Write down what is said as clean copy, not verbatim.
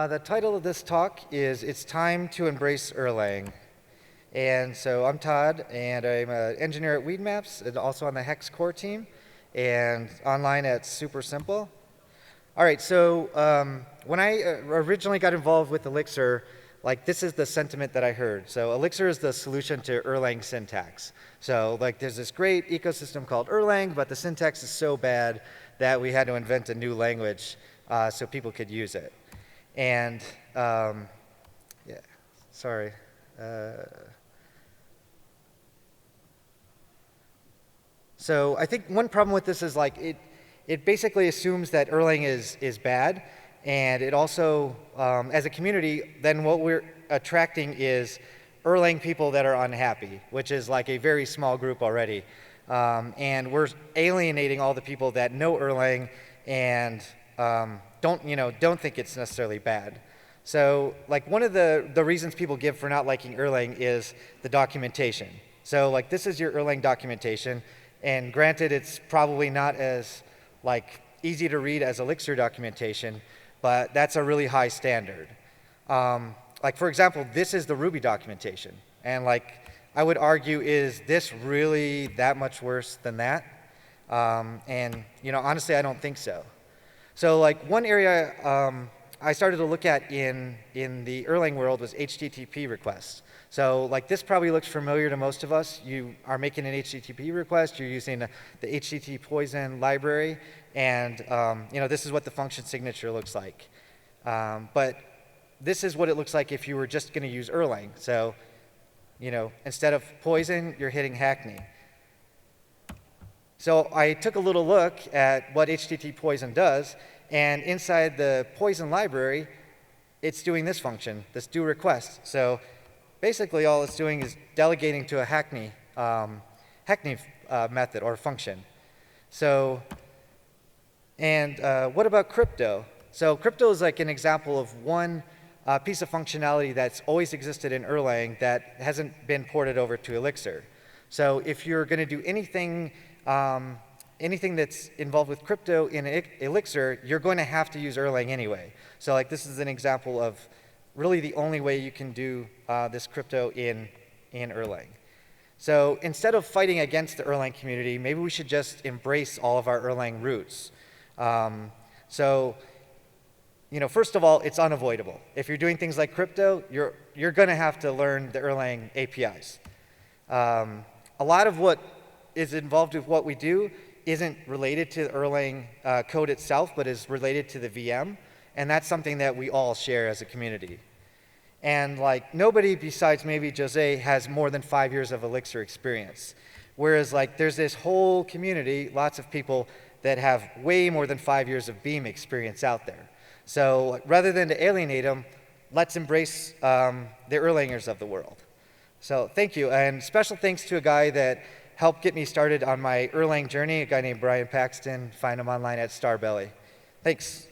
The title of this talk is It's Time to Embrace Erlang. And so I'm Todd, and I'm an engineer at Weedmaps, and also on the Hex core team, and online at Super Simple. All right, so when I originally got involved with Elixir, this is the sentiment that I heard. So Elixir is the solution to Erlang syntax. So there's this great ecosystem called Erlang, but the syntax is so bad that we had to invent a new language so people could use it. And yeah, sorry. So I think one problem with this is it basically assumes that Erlang is bad, and it also, as a community, then what we're attracting is Erlang people that are unhappy, which is a very small group already. And we're alienating all the people that know Erlang and don't think it's necessarily bad. So one of the reasons people give for not liking Erlang is the documentation. So this is your Erlang documentation, and granted it's probably not as easy to read as Elixir documentation, but that's a really high standard. For example, this is the Ruby documentation, and I would argue, is this really that much worse than that? And honestly, I don't think so. So one area I started to look at in the Erlang world was HTTP requests. So this probably looks familiar to most of us. You are making an HTTP request. You're using the HTTP poison library, and this is what the function signature looks like. But this is what it looks like if you were just going to use Erlang. So instead of poison, you're hitting Hackney. So I took a little look at what HTTP poison does, and inside the poison library, it's doing this function, this do request. So basically all it's doing is delegating to a Hackney method or function. So, and what about crypto? So crypto is an example of one piece of functionality that's always existed in Erlang that hasn't been ported over to Elixir. So if you're going to do anything that's involved with crypto in Elixir, you're going to have to use Erlang anyway. So this is an example of really the only way you can do this crypto in Erlang. So instead of fighting against the Erlang community, maybe we should just embrace all of our Erlang roots. First of all, it's unavoidable. If you're doing things like crypto, you're going to have to learn the Erlang APIs. A lot of what is involved with what we do isn't related to the Erlang code itself, but is related to the VM. And that's something that we all share as a community. And nobody besides maybe Jose has more than 5 years of Elixir experience. Whereas there's this whole community, lots of people that have way more than 5 years of Beam experience out there. So rather than to alienate them, let's embrace the Erlangers of the world. So thank you, and special thanks to a guy that helped get me started on my Erlang journey, a guy named Brian Paxton. Find him online at Starbelly. Thanks.